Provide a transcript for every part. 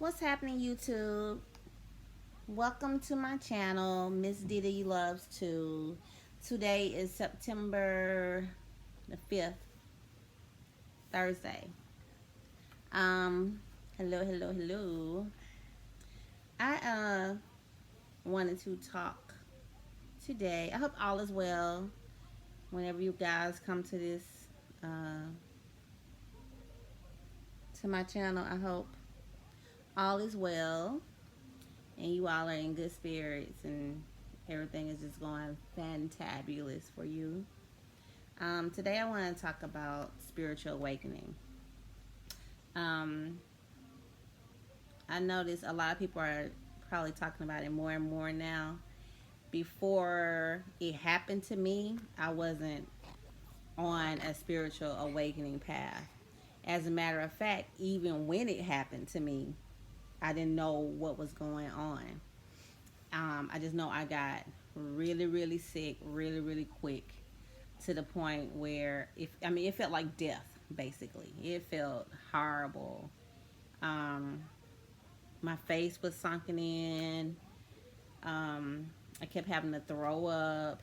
What's happening, YouTube? Welcome to my channel, Miss Dee-Dee Loves To. Today is September the 5th, Thursday. Um, hello. I wanted to talk today. I hope all is well. Whenever you guys come to this, uh, to my channel, I hope all is well and you all are in good spirits and everything is just going fantabulous for you. Today I want to talk about spiritual awakening. Um, I notice a lot of people are probably talking about it more and more now. Before it happened to me, I wasn't on a spiritual awakening path. As a matter of fact, even when it happened to me, I didn't know what was going on. I just know I got really sick really quick to the point where it felt like death. Basically, it felt horrible. Um, my face was sunken in. I kept having to throw up.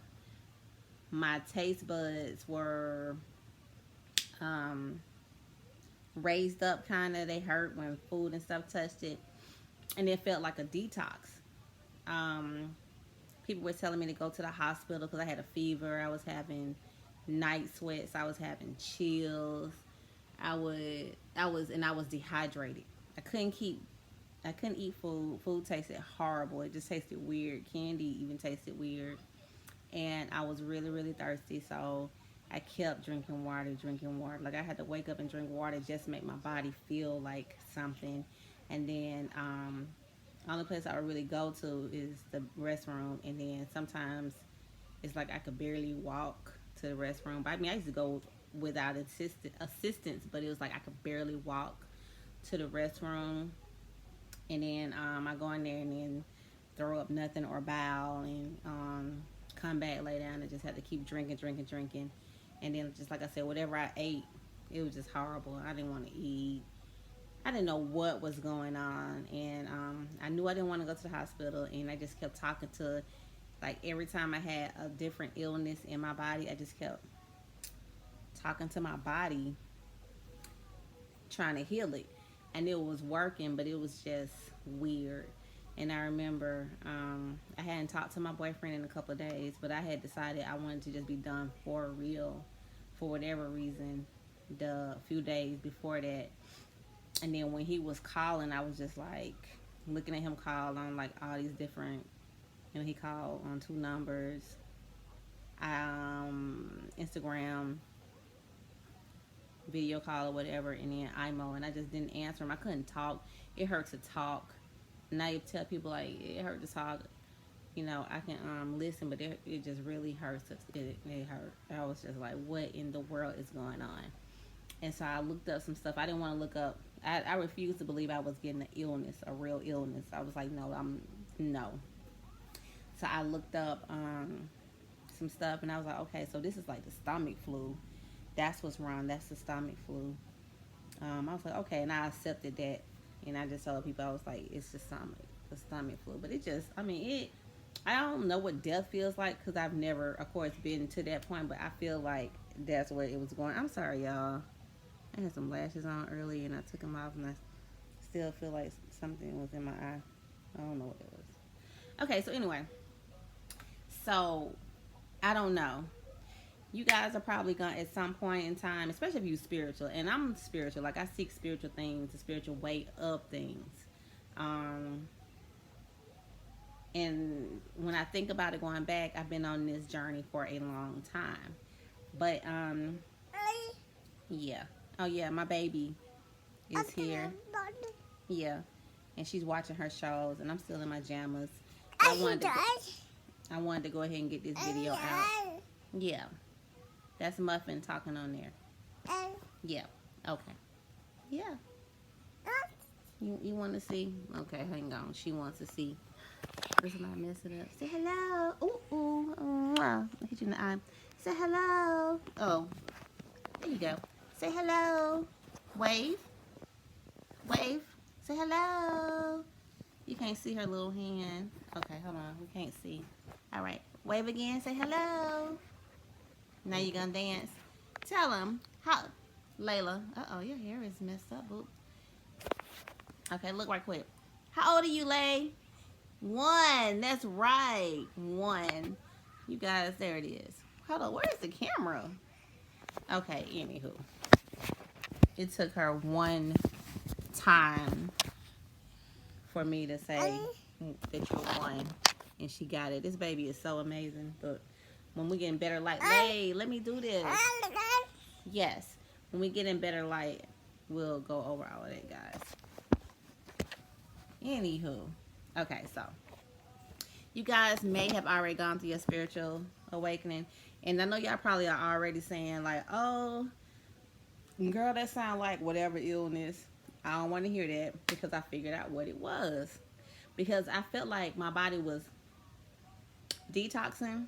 My taste buds were um, raised up, kind of. They hurt when food and stuff touched it, and it felt like a detox. Um, People were telling me to go to the hospital because I had a fever. I was having night sweats. I was having chills. I was dehydrated. I couldn't keep. I couldn't eat food. Food tasted horrible. It just tasted weird. Candy even tasted weird. And I was really thirsty. So I kept drinking water. Like I had to wake up and drink water just to make my body feel like something. And then only place I would really go to is the restroom, and then sometimes it's like I could barely walk to the restroom. But I mean, I used to go without assistance, but it was like I could barely walk to the restroom, and then I go in there and then throw up nothing or bowel, and come back, lay down, and just had to keep drinking, and then just like I said, whatever I ate, it was just horrible. I didn't want to eat. I didn't know what was going on, and I knew I didn't want to go to the hospital, and I just kept talking to, like every time I had a different illness in my body, I just kept talking to my body, trying to heal it, and it was working, but it was just weird. And I remember I hadn't talked to my boyfriend in a couple of days, but I had decided I wanted to just be done for real, for whatever reason, the few days before that. And then when he was calling, I was just like looking at him call on like all these different, he called on two numbers, Instagram, video call or whatever, and then IMO, and I just didn't answer him. I couldn't talk. It hurt to talk. And I tell people like it hurt to talk. I can listen, but it just really hurts. It hurt. I was just like, what in the world is going on? And so I looked up some stuff. I didn't want to look up. I refused to believe I was getting an illness, a real illness. I was like, no. So I looked up some stuff, and I was like, okay, so this is like the stomach flu. That's what's wrong. That's the stomach flu. I was like, okay, and I accepted that, and I just told people, I was like, it's the stomach flu. But it just, I don't know what death feels like because I've never, of course, been to that point, but I feel like that's where it was going. I'm sorry, y'all. I had some lashes on earlier, and I took them off, and I still feel like something was in my eye. I don't know what it was. Okay, so anyway, so I don't know. You guys are probably gonna at some point in time, especially if you're spiritual, and I'm spiritual. Like I seek spiritual things, the spiritual way of things. Um, and when I think about it going back, I've been on this journey for a long time. But yeah. Oh yeah, my baby is here. Yeah, and she's watching her shows, and I'm still in my jammas. I wanted to go ahead and get this video out. Yeah, that's Muffin talking on there. Yeah. Okay. Yeah. You want to see? Okay, hang on. She wants to see. Let's not mess it up. Say hello. Ooh. I hit you in the eye. Say hello. Oh, there you go. Say hello. Wave. Say hello. You can't see her little hand. Okay, hold on. We can't see. All right. Wave again. Say hello. Now you're going to dance. Tell them. How? Layla. Uh-oh, your hair is messed up, boo. Okay, look right quick. How old are you, Lay? 1. That's right. 1. You guys, there it is. Hold on. Where's the camera? Okay, anywho. It took her 1 time for me to say that you're 1. And she got it. This baby is so amazing. But when we get in better light, hey, let me do this. Yes. When we get in better light, we'll go over all of that, guys. Anywho. Okay, so. You guys may have already gone through your spiritual awakening. And I know y'all probably are already saying, like, oh, girl, that sounds like whatever illness. I don't want to hear that because I figured out what it was. Because I felt like my body was detoxing,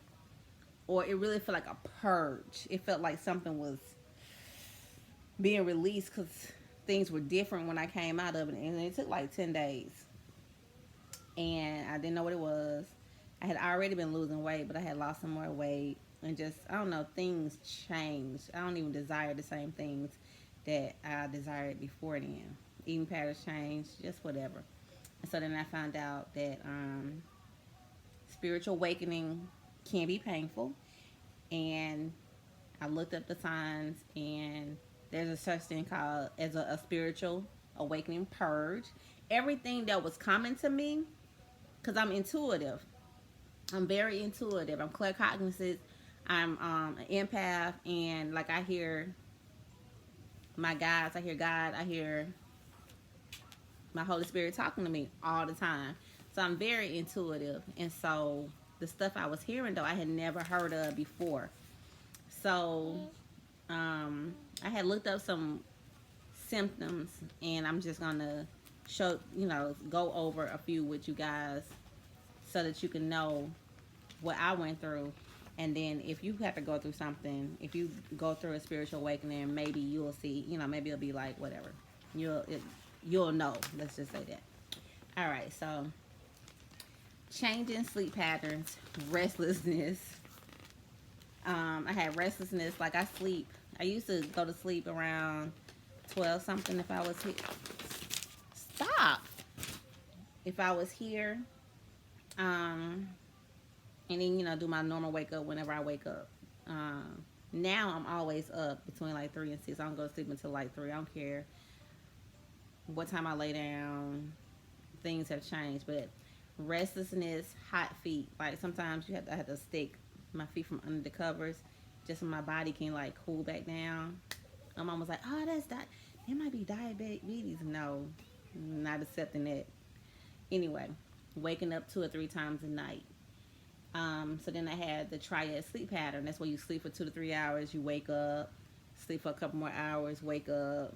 or it really felt like a purge. It felt like something was being released because things were different when I came out of it. And it took like 10 days. And I didn't know what it was. I had already been losing weight, but I had lost some more weight. And just, I don't know, things changed. I don't even desire the same things that I desired before then. Eating patterns changed, just whatever. And so then I found out that spiritual awakening can be painful. And I looked up the signs, and there's a such thing called as a spiritual awakening purge. Everything that was coming to me, because I'm intuitive. I'm very intuitive. I'm claircognizant. I'm an empath, and like I hear my guides, I hear God, I hear my Holy Spirit talking to me all the time. So I'm very intuitive, and so the stuff I was hearing though I had never heard of before. So I had looked up some symptoms, and I'm just gonna go over a few with you guys so that you can know what I went through. And then if you have to go through something, if you go through a spiritual awakening, maybe you'll see, maybe it'll be like whatever. You'll know. Let's just say that. All right, so changing sleep patterns, restlessness. I had restlessness. Like I used to go to sleep around 12 something if I was here. Stop. If I was here. And then, do my normal wake up whenever I wake up. Now I'm always up between like 3 and 6. I don't go to sleep until like 3. I don't care what time I lay down. Things have changed. But restlessness, hot feet. Like sometimes I have to stick my feet from under the covers just so my body can like cool back down. My mom was like, oh, it might be diabetes. No, not accepting that. Anyway, waking up 2 or 3 times a night. So then I had the triad sleep pattern. That's where you sleep for 2 to 3 hours. You wake up, sleep for a couple more hours, wake up,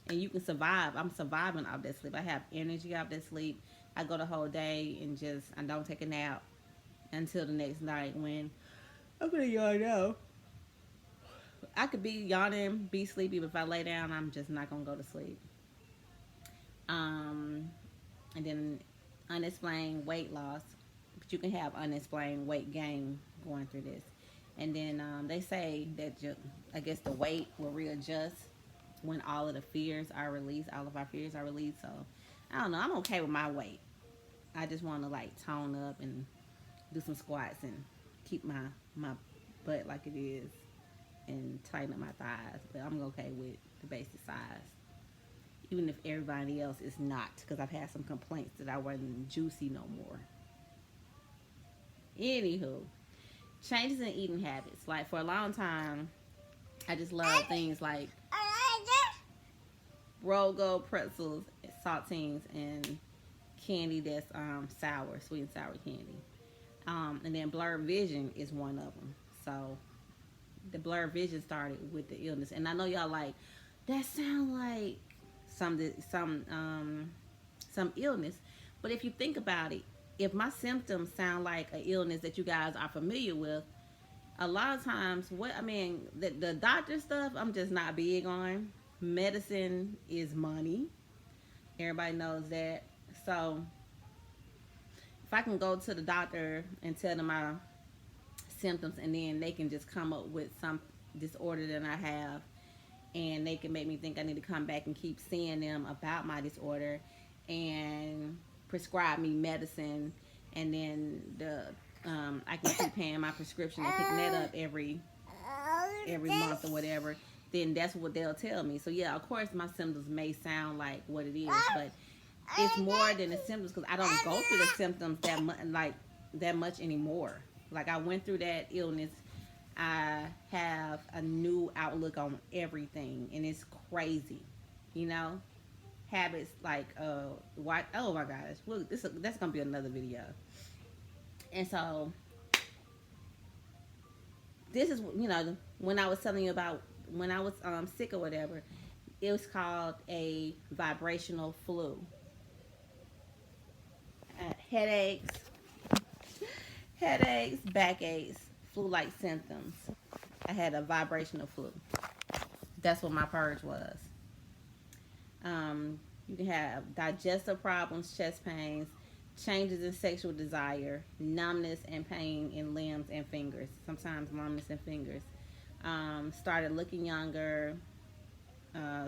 and you can survive. I'm surviving off that sleep. I have energy off that sleep. I go the whole day and I don't take a nap until the next night when I'm gonna yawn now. I could be yawning, be sleepy, but if I lay down, I'm just not gonna go to sleep. And then unexplained weight loss. But you can have unexplained weight gain going through this. And then they say that I guess the weight will readjust when all of the fears are released. All of our fears are released. So I don't know. I'm okay with my weight. I just want to like tone up and do some squats and keep my butt like it is and tighten up my thighs. But I'm okay with the basic size. Even if everybody else is not, because I've had some complaints that I wasn't juicy no more. Anywho, changes in eating habits. Like for a long time, I just loved things like rolled gold pretzels, saltines, and candy that's sour, sweet and sour candy. And then blurred vision is one of them. So the blurred vision started with the illness. And I know y'all like, that sounds like some illness. But if you think about it, if my symptoms sound like an illness that you guys are familiar with, a lot of times, the doctor stuff, I'm just not big on. Medicine is money. Everybody knows that. So if I can go to the doctor and tell them my symptoms, and then they can just come up with some disorder that I have, and they can make me think I need to come back and keep seeing them about my disorder and prescribe me medicine, and then I can keep paying my prescription and picking that up every month or whatever. Then that's what they'll tell me. So yeah, of course my symptoms may sound like what it is, but it's more than the symptoms, because I don't go through the symptoms that much anymore. Like, I went through that illness. I have a new outlook on everything, and it's crazy, you know. Habits like what? Oh my gosh, look, that's gonna be another video. And so this is, when I was telling you about when I was sick or whatever, it was called a vibrational flu. Headaches, backaches, flu-like symptoms. I had a vibrational flu. That's what my purge was. You can have digestive problems, chest pains, changes in sexual desire, numbness and pain in limbs and fingers. Sometimes numbness in fingers. Started looking younger.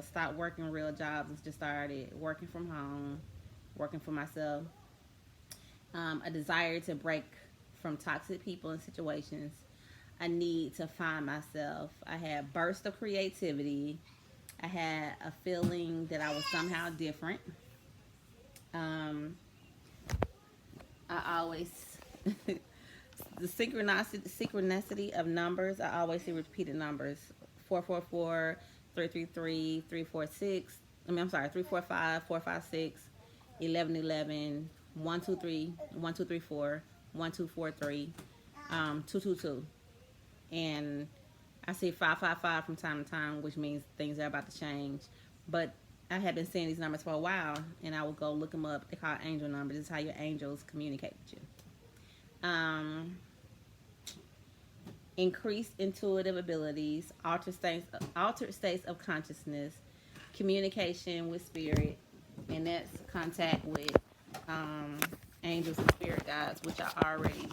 Stopped working real jobs and just started working from home, working for myself. A desire to break from toxic people and situations. A need to find myself. I had bursts of creativity. I had a feeling that I was somehow different. I always the synchronicity of numbers. I always see repeated numbers: 444, 333, 346. I'm sorry, 345, 456, 1111, 123, 1234, 1243, 222, and I see 555 from time to time, which means things are about to change. But I had been seeing these numbers for a while, and I would go look them up. They're called angel numbers. This is how your angels communicate with you. Increased intuitive abilities, altered states of consciousness, communication with spirit, and that's contact with angels and spirit guides, which I already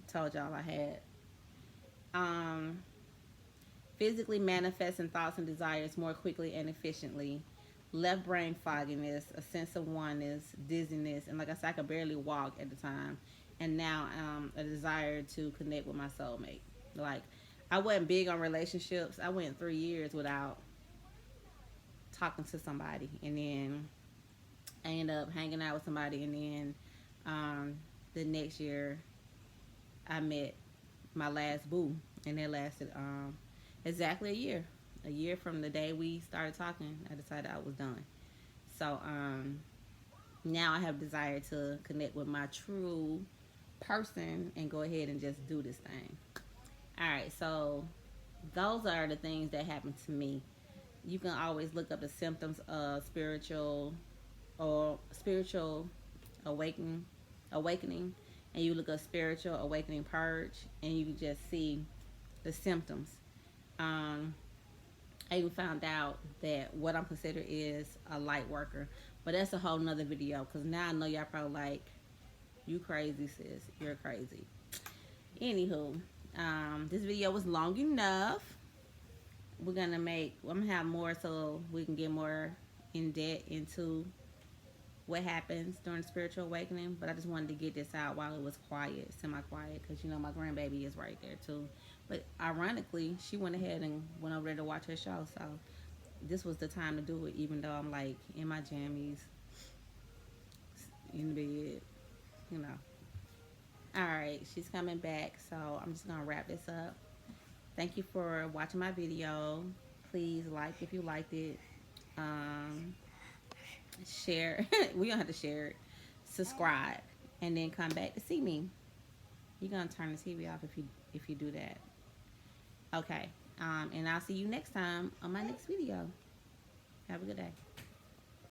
told y'all I had. Physically manifesting thoughts and desires more quickly and efficiently. Left brain fogginess, a sense of oneness, dizziness, and like I said, I could barely walk at the time. And now a desire to connect with my soulmate. Like, I wasn't big on relationships. I went 3 years without talking to somebody, and then I ended up hanging out with somebody, and then the next year I met my last boo, and that lasted exactly a year. A year from the day we started talking, I decided I was done. So now I have desire to connect with my true person and go ahead and just do this thing. Alright, so those are the things that happened to me. You can always look up the symptoms of spiritual awakening, and you look up spiritual awakening purge, and you can just see the symptoms. I even found out that what I'm considered is a light worker, but that's a whole nother video, because now I know y'all probably like, you crazy sis, you're crazy. Anywho, this video was long enough. I'm gonna have more so we can get more in depth into what happens during spiritual awakening, but I just wanted to get this out while it was quiet, semi-quiet, because my grandbaby is right there too. But ironically, she went ahead and went over there to watch her show, so this was the time to do it, even though I'm like in my jammies, in bed, Alright, she's coming back, so I'm just gonna wrap this up. Thank you for watching my video. Please like if you liked it. Share. We don't have to share it. Subscribe, and then come back to see me. You're gonna turn the TV off if you do that. Okay. And I'll see you next time on my next video. Have a good day.